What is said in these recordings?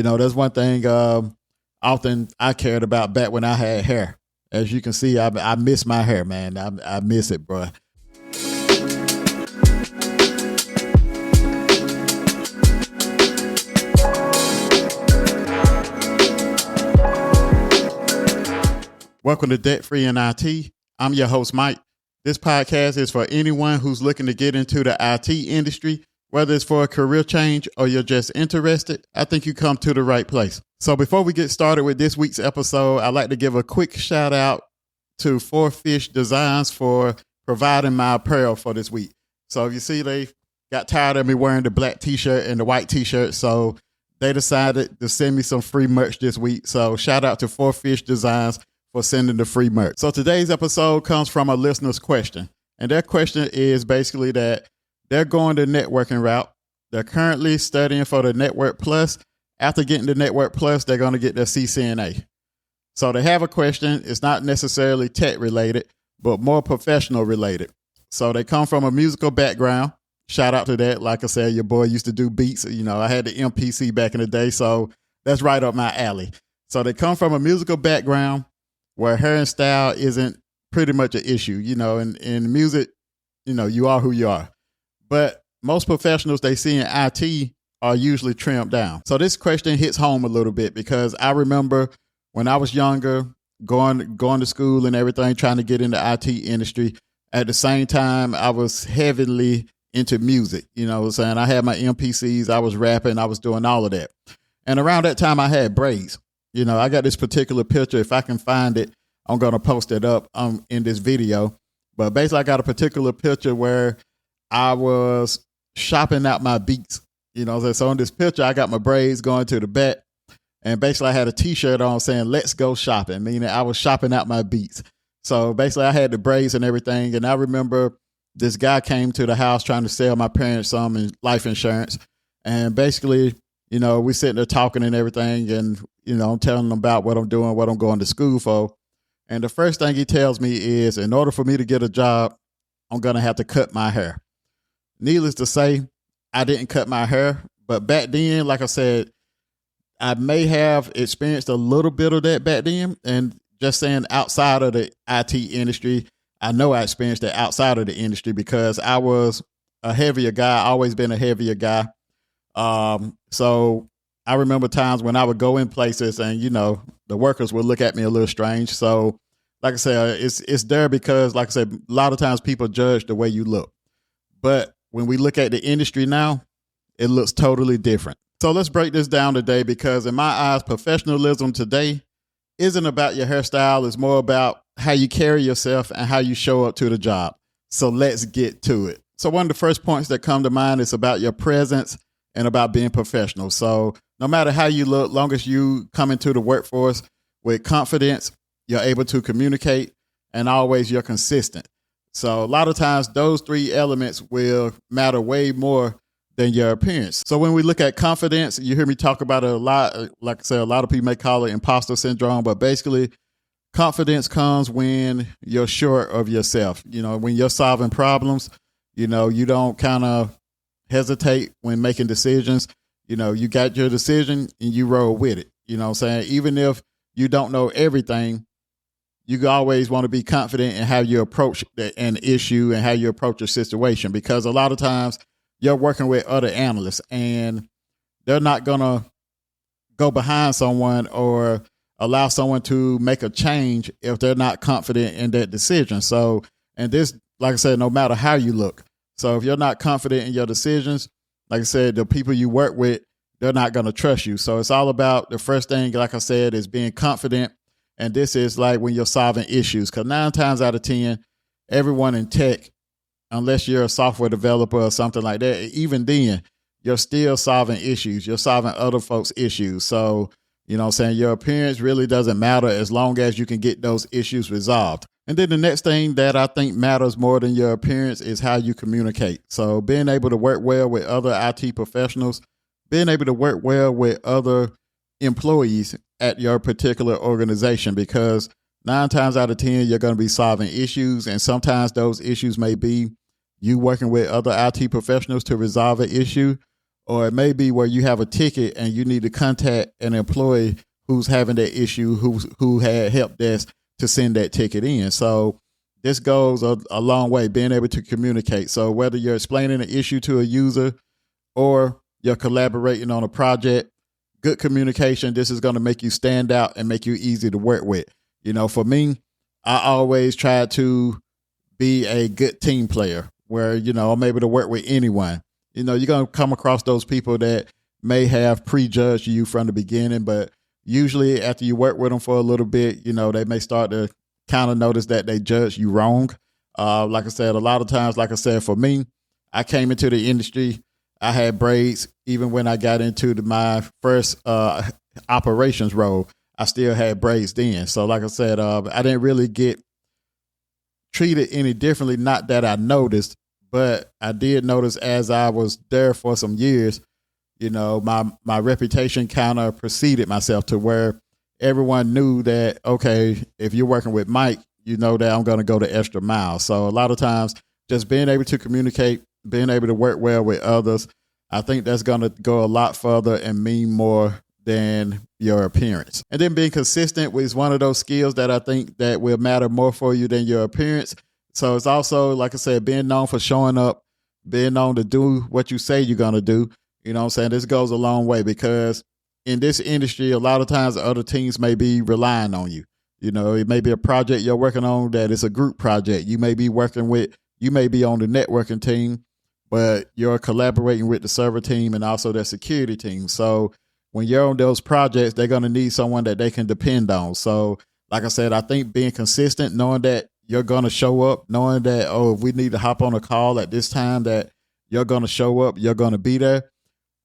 That's one thing often I cared about back when I had hair. As you can see, I miss my hair, man. I miss it, bro. Welcome to DebtFreeinIT. I'm your host, Mike. This podcast is for anyone who's looking to get into the IT industry, whether it's for a career change or you're just interested. I think you come to the right place. So before we get started with this week's episode, I'd like to give a quick shout out to Four Fish Designs for providing my apparel for this week. So if you see, they got tired of me wearing the black t-shirt and the white t-shirt, so they decided to send me some free merch this week. So shout out to Four Fish Designs for sending the free merch. So today's episode comes from a listener's question. And their question is basically that they're going the networking route. They're currently studying for the Network Plus. After getting the Network Plus, they're going to get their CCNA. So they have a question. It's not necessarily tech related, but more professional related. So they come from a musical background. Shout out to that. Like I said, your boy used to do beats. I had the MPC back in the day, so that's right up my alley. So they come from a musical background where hair and style isn't pretty much an issue. In music, you are who you are. But most professionals they see in IT are usually trimmed down. So this question hits home a little bit because I remember when I was younger, going to school and everything, trying to get in the IT industry. At the same time, I was heavily into music. What I'm saying? I had my MPCs, I was rapping, I was doing all of that. And around that time, I had braids. I got this particular picture. If I can find it, I'm going to post it up in this video. But basically, I got a particular picture where I was shopping out my beats. So in this picture, I got my braids going to the back. And basically, I had a T-shirt on saying, "Let's go shopping," meaning I was shopping out my beats. So basically, I had the braids and everything. And I remember this guy came to the house trying to sell my parents some life insurance. And basically, we sitting there talking and everything. And, I'm telling him about what I'm doing, what I'm going to school for. And the first thing he tells me is, in order for me to get a job, I'm going to have to cut my hair. Needless to say, I didn't cut my hair. But back then, like I said, I may have experienced a little bit of that back then. And just saying outside of the IT industry, I know I experienced that outside of the industry because I was a heavier guy, always been a heavier guy. So I remember times when I would go in places and, the workers would look at me a little strange. So like I said, it's there because, like I said, a lot of times people judge the way you look. But when we look at the industry now, it looks totally different. So let's break this down today because in my eyes, professionalism today isn't about your hairstyle. It's more about how you carry yourself and how you show up to the job. So let's get to it. So one of the first points that come to mind is about your presence and about being professional. So no matter how you look, long as you come into the workforce with confidence, you're able to communicate, and always you're consistent. So a lot of times those three elements will matter way more than your appearance. So when we look at confidence, you hear me talk about it a lot. Like I said, a lot of people may call it imposter syndrome, but basically confidence comes when you're sure of yourself. When you're solving problems, you don't kind of hesitate when making decisions. You got your decision and you roll with it. What I'm saying? Even if you don't know everything, you always want to be confident in how you approach an issue and how you approach a situation, because a lot of times you're working with other analysts and they're not going to go behind someone or allow someone to make a change if they're not confident in that decision. So, and this, like I said, no matter how you look. So if you're not confident in your decisions, like I said, the people you work with, they're not going to trust you. So it's all about the first thing, like I said, is being confident. And this is like when you're solving issues, because 9 times out of 10, everyone in tech, unless you're a software developer or something like that, even then, you're still solving issues. You're solving other folks' issues. So, what I'm saying, your appearance really doesn't matter as long as you can get those issues resolved. And then the next thing that I think matters more than your appearance is how you communicate. So being able to work well with other IT professionals, being able to work well with other employees at your particular organization, because 9 times out of 10, you're going to be solving issues. And sometimes those issues may be you working with other IT professionals to resolve an issue, or it may be where you have a ticket and you need to contact an employee who's having that issue, who had help desk to send that ticket in. So this goes a long way, being able to communicate. So whether you're explaining an issue to a user or you're collaborating on a project, good communication, this is going to make you stand out and make you easy to work with. For me, I always try to be a good team player where, I'm able to work with anyone. You're going to come across those people that may have prejudged you from the beginning, but usually after you work with them for a little bit, they may start to kind of notice that they judge you wrong. Like I said, a lot of times, for me, I came into the industry, I had braids. Even when I got into my first operations role, I still had braids then. So like I said, I didn't really get treated any differently. Not that I noticed, but I did notice as I was there for some years, my reputation kind of preceded myself to where everyone knew that, okay, if you're working with Mike, you know that I'm going to go the extra mile. So a lot of times just being able to communicate, being able to work well with others, I think that's going to go a lot further and mean more than your appearance. And then being consistent is one of those skills that I think that will matter more for you than your appearance. So it's also, like I said, being known for showing up, being known to do what you say you're going to do. This goes a long way because in this industry, a lot of times other teams may be relying on you. It may be a project you're working on that is a group project. You may be on the networking team, but you're collaborating with the server team and also their security team. So when you're on those projects, they're going to need someone that they can depend on. So like I said, I think being consistent, knowing that you're going to show up, knowing that, if we need to hop on a call at this time, that you're going to show up, you're going to be there,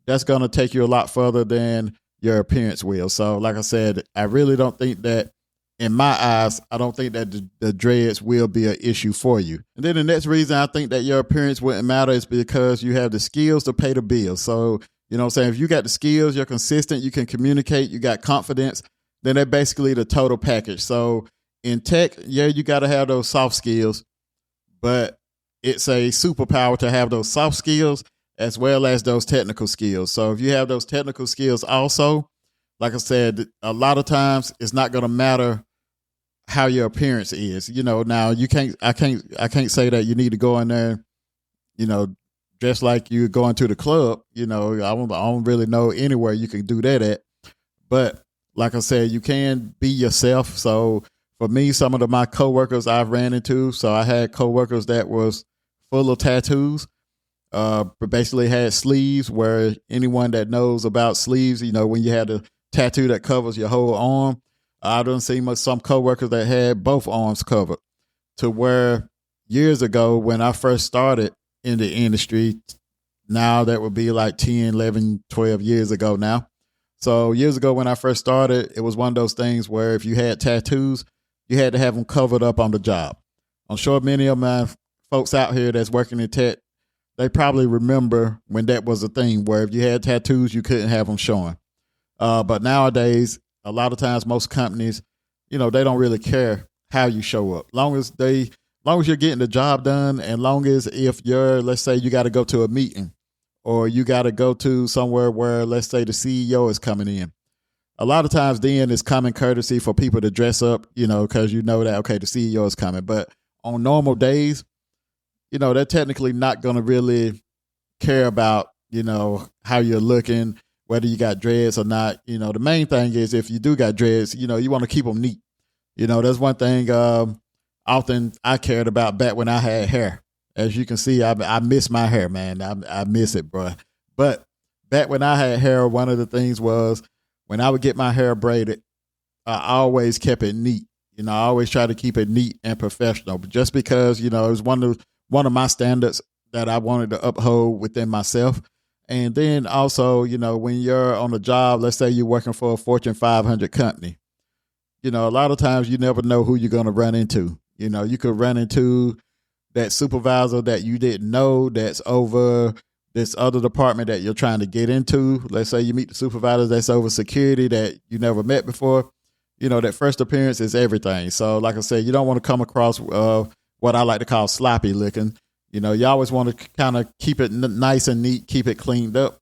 that's going to take you a lot further than your appearance will. So like I said, I really don't think that, in my eyes, I don't think that the dreads will be an issue for you. And then the next reason I think that your appearance wouldn't matter is because you have the skills to pay the bills. So, if you got the skills, you're consistent, you can communicate, you got confidence, then they're basically the total package. So in tech, you got to have those soft skills, but it's a superpower to have those soft skills as well as those technical skills. So if you have those technical skills also, like I said, a lot of times it's not going to matter how your appearance is. Now I can't say that you need to go in there, dress like you're going to the club. I don't really know anywhere you can do that at. But like I said, you can be yourself. So for me, some of my coworkers I've ran into, so I had coworkers that was full of tattoos. Basically had sleeves, where anyone that knows about sleeves, when you had a tattoo that covers your whole arm, I done seen some coworkers that had both arms covered, to where years ago when I first started in the industry, now that would be like 10, 11, 12 years ago now. So years ago when I first started, it was one of those things where if you had tattoos, you had to have them covered up on the job. I'm sure many of my folks out here that's working in tech, they probably remember when that was a thing where if you had tattoos, you couldn't have them showing. But nowadays, a lot of times, most companies, they don't really care how you show up. Long as you're getting the job done, and long as if let's say you got to go to a meeting or you got to go to somewhere where, let's say, the CEO is coming in. A lot of times then it's common courtesy for people to dress up, because that, okay, the CEO is coming. But on normal days, they're technically not going to really care about, how you're looking, whether you got dreads or not. The main thing is if you do got dreads, you want to keep them neat. That's one thing often I cared about back when I had hair. As you can see, I miss my hair, man. I miss it, bro. But back when I had hair, one of the things was when I would get my hair braided, I always kept it neat. I always try to keep it neat and professional. But just because, it was one of my standards that I wanted to uphold within myself. And then also, when you're on a job, let's say you're working for a Fortune 500 company, a lot of times you never know who you're going to run into. You could run into that supervisor that you didn't know that's over this other department that you're trying to get into. Let's say you meet the supervisor that's over security that you never met before. That first appearance is everything. So like I said, you don't want to come across what I like to call sloppy looking. You always want to kind of keep it nice and neat, keep it cleaned up.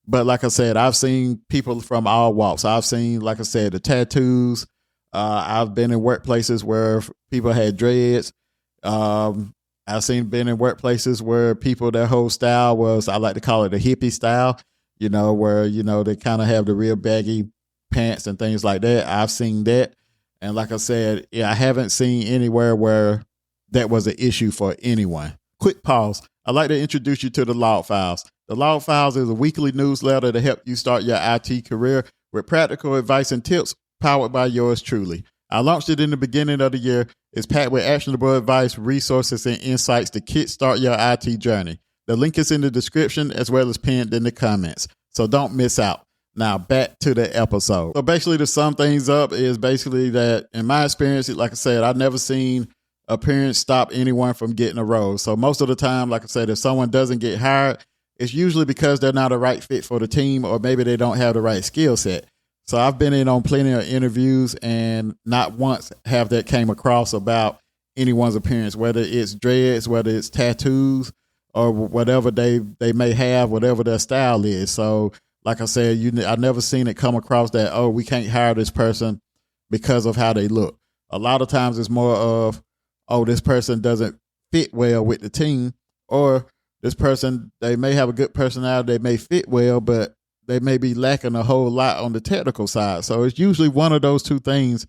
But like I said, I've seen people from all walks. I've seen, like I said, the tattoos. I've been in workplaces where people had dreads. Been in workplaces where people, their whole style was, I like to call it a hippie style, where, they kind of have the real baggy pants and things like that. I've seen that. And like I said, I haven't seen anywhere where that was an issue for anyone. Quick pause. I'd like to introduce you to the Log Files. The Log Files is a weekly newsletter to help you start your IT career with practical advice and tips powered by yours truly. I launched it in the beginning of the year. It's packed with actionable advice, resources, and insights to kickstart your IT journey. The link is in the description as well as pinned in the comments. So don't miss out. Now back to the episode. So basically to sum things up is basically that in my experience, like I said, I've never seen appearance stop anyone from getting a role. So most of the time, like I said, if someone doesn't get hired, it's usually because they're not a right fit for the team, or maybe they don't have the right skill set. So I've been in on plenty of interviews and not once have that came across about anyone's appearance, whether it's dreads, whether it's tattoos, or whatever they may have, whatever their style is. So like I said, I've never seen it come across that, oh, we can't hire this person because of how they look. A lot of times it's more of, oh, this person doesn't fit well with the team, or this person, they may have a good personality, they may fit well, but they may be lacking a whole lot on the technical side. So it's usually one of those two things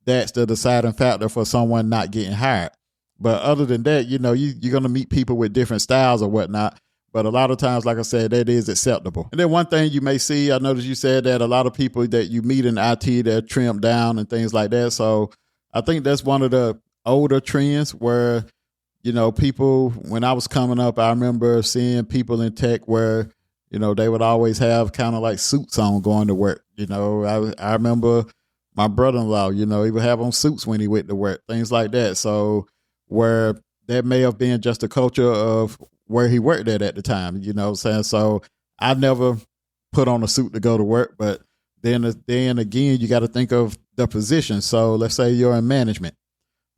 that's the deciding factor for someone not getting hired. But other than that, you're going to meet people with different styles or whatnot. But a lot of times, like I said, that is acceptable. And then one thing you may see, I noticed you said that a lot of people that you meet in IT, they're trimmed down and things like that. So I think that's one of the older trends where, people, when I was coming up, I remember seeing people in tech where, they would always have kind of like suits on going to work. I remember my brother-in-law, he would have on suits when he went to work, things like that. So where that may have been just a culture of where he worked at the time, what I'm saying? So I never put on a suit to go to work, but then again, you got to think of the position. So let's say you're in management.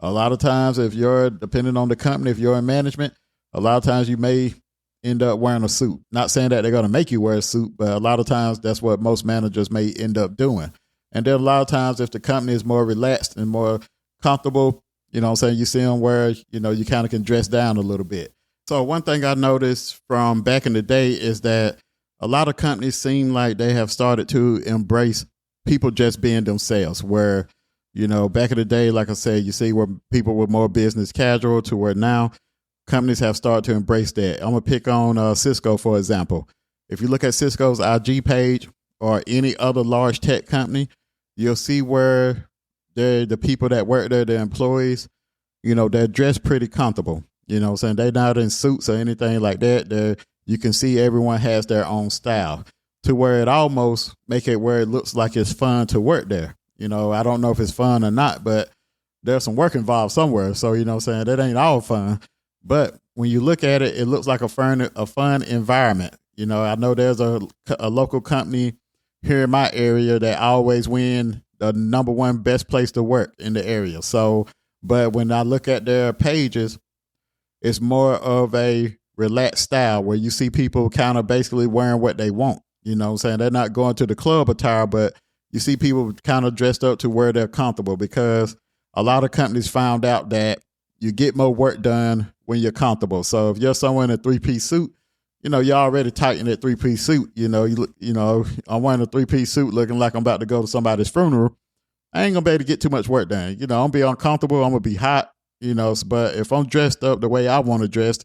A lot of times depending on the company, if you're in management, a lot of times you may end up wearing a suit. Not saying that they're going to make you wear a suit, but a lot of times that's what most managers may end up doing. And then a lot of times if the company is more relaxed and more comfortable, you see them where, you kind of can dress down a little bit. So one thing I noticed from back in the day is that a lot of companies seem like they have started to embrace people just being themselves, where, back in the day, like I said, you see where people were more business casual to where now companies have started to embrace that. I'm going to pick on Cisco, for example. If you look at Cisco's IG page or any other large tech company, you'll see where the people that work there, the employees, they're dressed pretty comfortable. What I'm saying? They're not in suits or anything like that. You can see everyone has their own style to where it almost make it where it looks like it's fun to work there. I don't know if it's fun or not, but there's some work involved somewhere. So, what I'm saying? That ain't all fun. But when you look at it, it looks like a fun environment. I know there's a local company here in my area that always win the number one best place to work in the area. So, but when I look at their pages, it's more of a relaxed style where you see people kind of basically wearing what they want. What I'm saying? They're not going to the club attire, but you see people kind of dressed up to where they're comfortable, because a lot of companies found out that you get more work done when you're comfortable. So if you're someone in a 3-piece suit, you're already tight in that 3-piece suit. I'm wearing a 3-piece suit looking like I'm about to go to somebody's funeral. I ain't gonna be able to get too much work done. I'm gonna be uncomfortable. I'm gonna be hot, but if I'm dressed up the way I want to dress,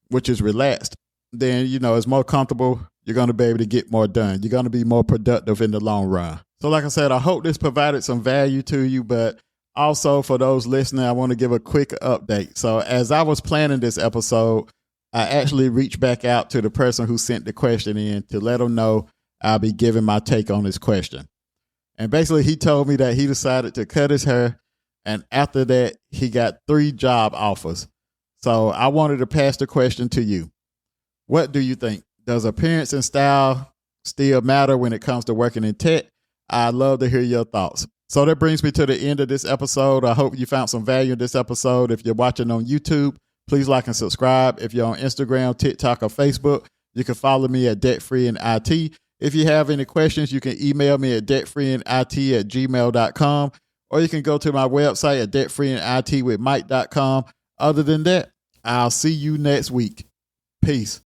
which is relaxed, then, it's more comfortable. You're going to be able to get more done. You're going to be more productive in the long run. So like I said, I hope this provided some value to you, but also for those listening, I want to give a quick update. So as I was planning this episode, I actually reached back out to the person who sent the question in to let them know I'll be giving my take on this question. And basically he told me that he decided to cut his hair, and after that, he got 3 job offers. So I wanted to pass the question to you. What do you think? Does appearance and style still matter when it comes to working in tech? I'd love to hear your thoughts. So that brings me to the end of this episode. I hope you found some value in this episode. If you're watching on YouTube, please like and subscribe. If you're on Instagram, TikTok, or Facebook, You can follow me at DebtFreeinIT. If you have any questions, you can email me at debtfreeinit@gmail.com, or you can go to my website at debtfreeinitwithmike.com. Other than that, I'll see you next week. Peace.